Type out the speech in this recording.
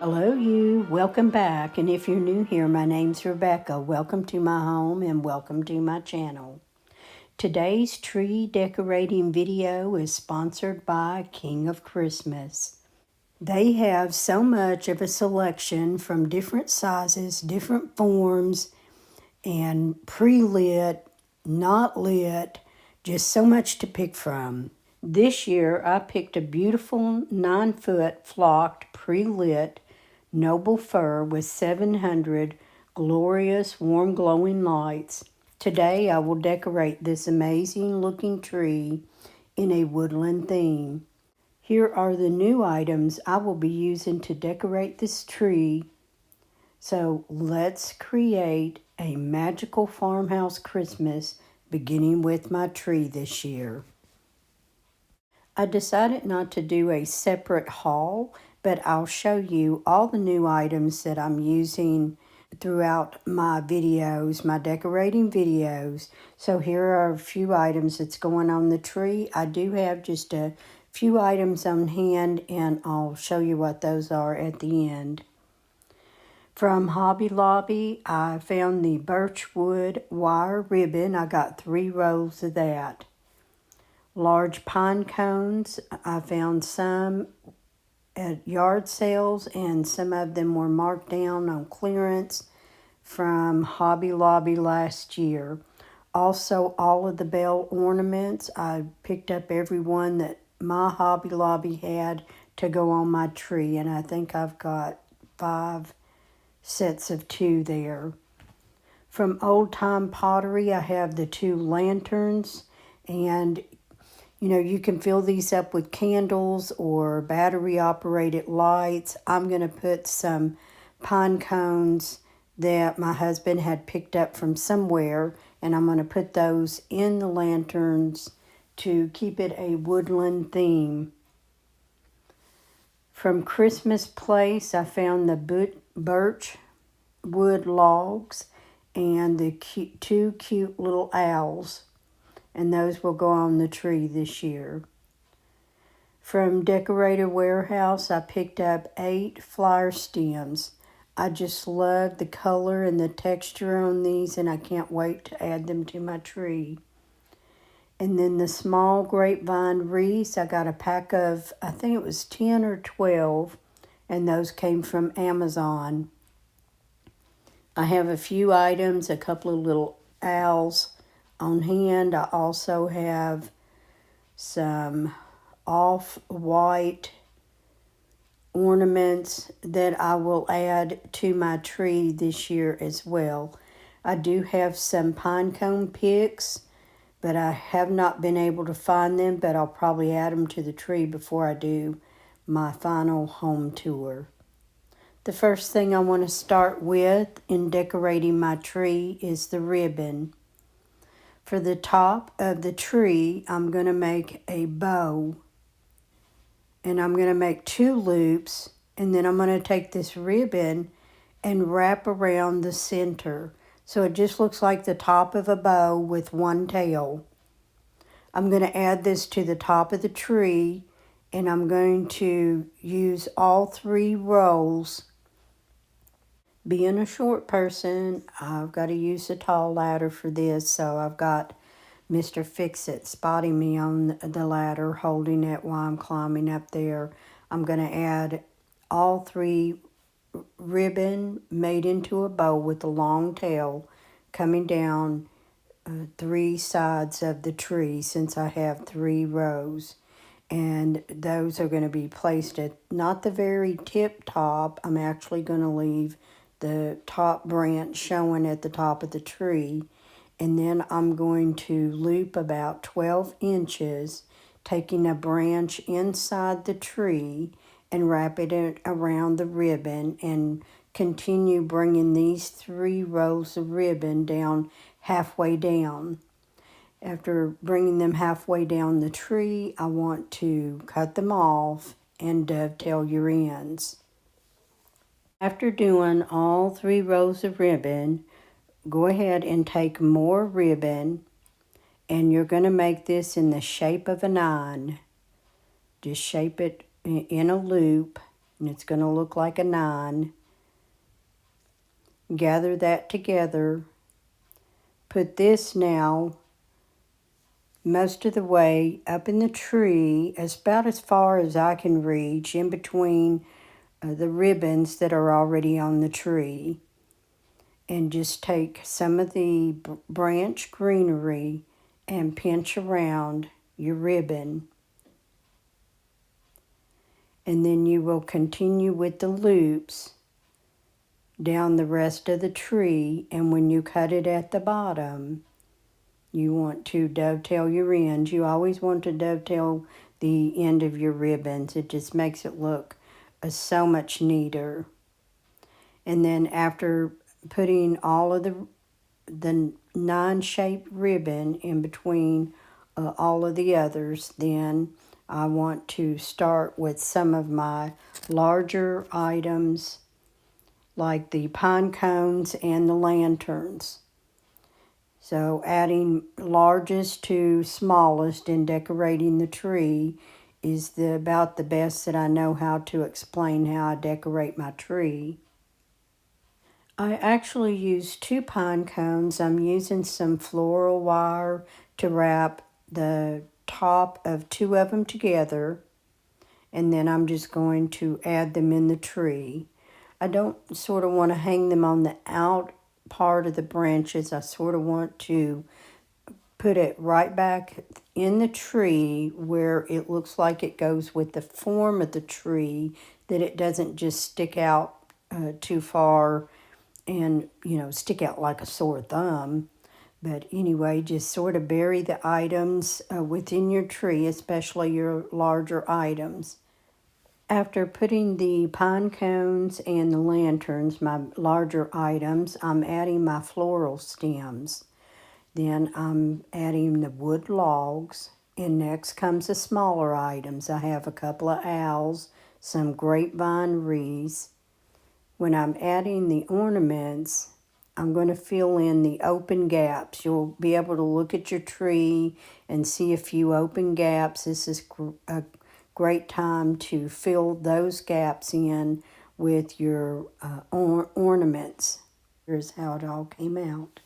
Hello you, welcome back, and if you're new here, my name's Rebecca. Welcome to my home and welcome to my channel. Today's tree decorating video is sponsored by King of Christmas. They have so much of a selection from different sizes, different forms, and pre-lit, not lit, just so much to pick from. This year I picked a beautiful 9-foot flocked pre-lit noble fir with 700 glorious warm glowing lights. Today I will decorate this amazing looking tree in a woodland theme. Here are the new items I will be using to decorate this tree. So let's create a magical farmhouse Christmas beginning with my tree this year. I decided not to do a separate haul, but I'll show you all the new items that I'm using throughout my videos, my decorating videos. So here are a few items that's going on the tree. I do have just a few items on hand, and I'll show you what those are at the end. From Hobby Lobby, I found the Birchwood wire ribbon. I got 3 rolls of that. Large pine cones, I found some at yard sales, and some of them were marked down on clearance from Hobby Lobby last year. Also, all of the bell ornaments, I picked up every one that my Hobby Lobby had to go on my tree, and I think I've got 5 sets of 2 there. From Old Time Pottery, I have the 2 lanterns, and you can fill these up with candles or battery-operated lights. I'm going to put some pine cones that my husband had picked up from somewhere, and I'm going to put those in the lanterns to keep it a woodland theme. From Christmas Place, I found the birch wood logs and the 2 cute little owls, and those will go on the tree this year. From Decorator Warehouse, I picked up 8 flower stems. I just love the color and the texture on these, and I can't wait to add them to my tree. And then the small grapevine wreaths, I got a pack of, I think it was 10 or 12, and those came from Amazon. I have a few items, a couple of little owls on hand. I also have some off-white ornaments that I will add to my tree this year as well. I do have some pine cone picks, but I have not been able to find them, but I'll probably add them to the tree before I do my final home tour. The first thing I want to start with in decorating my tree is the ribbon. For the top of the tree, I'm going to make a bow. And I'm going to make 2 loops, and then I'm going to take this ribbon and wrap around the center. So it just looks like the top of a bow with 1 tail. I'm going to add this to the top of the tree, and I'm going to use all 3 rolls. Being a short person, I've got to use a tall ladder for this, so I've got Mr. Fix-It spotting me on the ladder, holding it while I'm climbing up there. I'm going to add all 3 ribbon made into a bow with a long tail coming down 3 sides of the tree, since I have 3 rows. And those are going to be placed at not the very tip top. I'm actually going to leave the top branch showing at the top of the tree. And then I'm going to loop about 12 inches, taking a branch inside the tree and wrap it around the ribbon, and continue bringing these 3 rows of ribbon down halfway down. After bringing them halfway down the tree, I want to cut them off and dovetail your ends. After doing all 3 rows of ribbon, go ahead and take more ribbon, and you're going to make this in the shape of a 9. Just shape it in a loop, and it's going to look like a 9. Gather that together. Put this now most of the way up in the tree, about as far as I can reach, in between the ribbons that are already on the tree. And just take some of the branch greenery and pinch around your ribbon. And then you will continue with the loops down the rest of the tree, and when you cut it at the bottom, you want to dovetail your ends. You always want to dovetail the end of your ribbons. It just makes it look so much neater. And then after putting all of the 9-shaped ribbon in between all of the others, then I want to start with some of my larger items like the pine cones and the lanterns. So adding largest to smallest in decorating the tree is about the best that I know how to explain how I decorate my tree. I actually use 2 pine cones. I'm using some floral wire to wrap the top of 2 of them together, and then I'm just going to add them in the tree. I don't sort of want to hang them on the out part of the branches. I sort of want to put it right back in the tree where it looks like it goes with the form of the tree, that it doesn't just stick out too far and, stick out like a sore thumb. But anyway, just sort of bury the items within your tree, especially your larger items. After putting the pine cones and the lanterns, my larger items, I'm adding my floral stems. Then I'm adding the wood logs, and next comes the smaller items. I have a couple of owls, some grapevine wreaths. When I'm adding the ornaments, I'm going to fill in the open gaps. You'll be able to look at your tree and see a few open gaps. This is a great time to fill those gaps in with your ornaments. Here's how it all came out.